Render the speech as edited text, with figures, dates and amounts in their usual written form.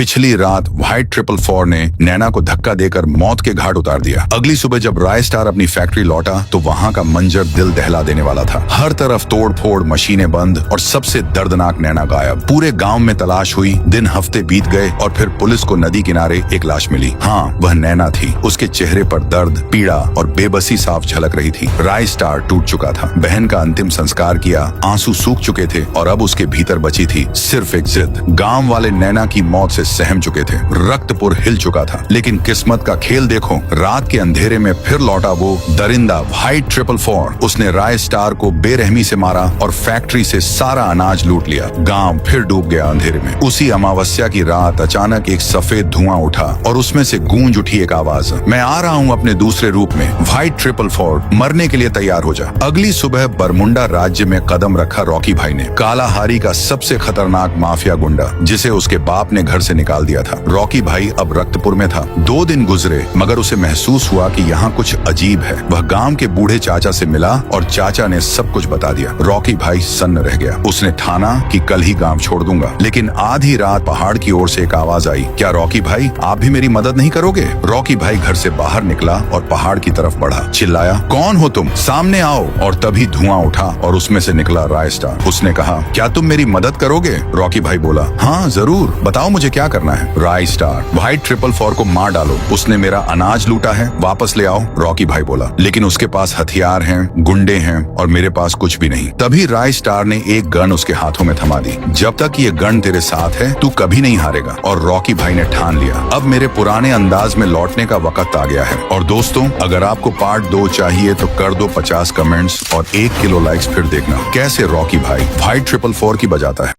पिछली रात व्हाइट 444 ने नैना को धक्का देकर मौत के घाट उतार दिया। अगली सुबह जब राय स्टार अपनी फैक्ट्री लौटा तो वहाँ का मंजर दिल दहला देने वाला था। हर तरफ तोड़ फोड़, मशीनें बंद और सबसे दर्दनाक नैना गायब। पूरे गांव में तलाश हुई, दिन हफ्ते बीत गए और फिर पुलिस को नदी किनारे एक लाश मिली। हाँ, वह नैना थी। उसके चेहरे पर दर्द, पीड़ा और बेबसी साफ झलक रही थी। राय स्टार टूट चुका था। बहन का अंतिम संस्कार किया, आंसू सूख चुके थे और अब उसके भीतर बची थी सिर्फ एक जिद। गांव वाले नैना की मौत से सहम चुके थे। रक्तपुर हिल चुका था। लेकिन किस्मत का खेल देखो, रात के अंधेरे में फिर लौटा वो दरिंदा व्हाइट 444। उसने राय स्टार को बेरहमी से मारा और फैक्ट्री से सारा अनाज लूट लिया। गांव फिर डूब गया अंधेरे में। उसी अमावस्या की रात अचानक एक सफेद धुआं उठा और उसमें से गूंज उठी एक आवाज, मैं आ रहा हूँ अपने दूसरे रूप में, व्हाइट 444, मरने के लिए तैयार हो जा। अगली सुबह बरमुंडा राज्य में कदम रखा रॉकी भाई ने, कालाहारी का सबसे खतरनाक माफिया गुंडा, जिसे उसके बाप ने घर से निकाल दिया था। रॉकी भाई अब रक्तपुर में था। 2 दिन गुजरे मगर उसे महसूस हुआ कि यहाँ कुछ अजीब है। वह गांव के बूढ़े चाचा से मिला और चाचा ने सब कुछ बता दिया। रॉकी भाई सन्न रह गया। उसने ठाना कि कल ही गांव छोड़ दूंगा। लेकिन आधी रात पहाड़ की ओर से एक आवाज आई, क्या रॉकी भाई आप भी मेरी मदद नहीं करोगे? रॉकी भाई घर से बाहर निकला और पहाड़ की तरफ बढ़ा। चिल्लाया, कौन हो तुम? सामने आओ। और तभी धुआं उठा और उसमें से निकला राय स्टार। उसने कहा, क्या तुम मेरी मदद करोगे? रॉकी भाई बोला, हाँ जरूर, बताओ मुझे क्या करना है। राय स्टार, व्हाइट 444 को मार डालो। उसने मेरा अनाज लूटा है, वापस ले आओ। रॉकी भाई बोला, लेकिन उसके पास हथियार हैं, गुंडे हैं और मेरे पास कुछ भी नहीं। तभी राय स्टार ने एक गन उसके हाथों में थमा दी। जब तक ये गन तेरे साथ है तू कभी नहीं हारेगा। और रॉकी भाई ने ठान लिया, अब मेरे पुराने अंदाज में लौटने का वक्त आ गया है। और दोस्तों, अगर आपको पार्ट 2 चाहिए तो कर दो 50 कमेंट्स और 1 किलो लाइक्स। फिर देखना कैसे रॉकी भाई व्हाइट 444 की बजाता है।